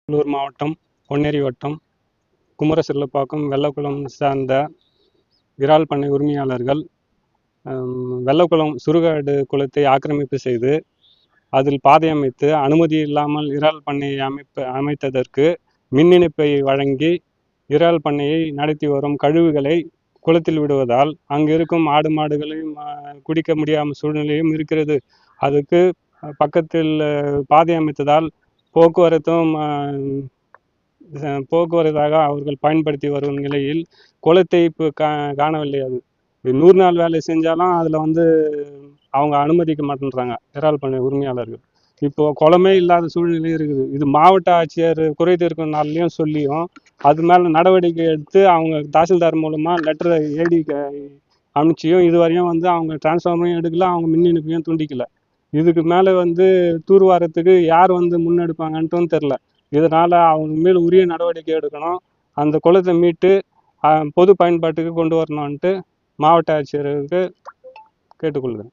கடலூர் மாவட்டம் பொன்னேரி வட்டம் குமரசிறுப்பாக்கம் வெள்ளக்குளம் சார்ந்த இறால் பண்ணை உரிமையாளர்கள் வெள்ளக்குளம் சுடுகாடு குளத்தை ஆக்கிரமிப்பு செய்து அதில் பாதை அமைத்து அனுமதி இல்லாமல் இறால் பண்ணையை அமைத்ததற்கு மின் இணைப்பை வழங்கி இறால் பண்ணையை நடத்தி வரும் கழிவுகளை குளத்தில் விடுவதால் அங்கு இருக்கும் ஆடு மாடுகளையும் குடிக்க முடியாமல் சூழ்நிலையும் இருக்கிறது. அதுக்கு பக்கத்தில் பாதை அமைத்ததால் போக்குவரத்தாக அவர்கள் பயன்படுத்தி வரும் நிலையில் குளத்தை இப்போ காணவில்லை. அது 100 நாள் வேலை செஞ்சாலும் அதில் அவங்க அனுமதிக்க மாட்டேன்றாங்க இறால் பண்ணை உரிமையாளர்கள். இப்போ குளமே இல்லாத சூழ்நிலை இருக்குது. இது மாவட்ட ஆட்சியர் குறை தீர்க்கும் நாள்லையும் சொல்லியும் அது மேலே நடவடிக்கை எடுத்து அவங்க தாசில்தார் மூலமாக லெட்டர் ஏடி அனுப்பிச்சியும் இதுவரையும் அவங்க டிரான்ஸ்ஃபார்மரையும் எடுக்கல, அவங்க மின் இணைப்பையும் துண்டிக்கல. இதுக்கு மேலே தூர்வாரத்துக்கு யார் முன்னெடுப்பாங்கன்ட்டும் தெரில. இதனால் அவங்க மேல் உரிய நடவடிக்கை எடுக்கணும். அந்த குளத்தை மீட்டு பொது பயன்பாட்டுக்கு கொண்டு வரணும்ன்ட்டு மாவட்ட ஆட்சியருக்கு கேட்டுக்கொள்கிறேன்.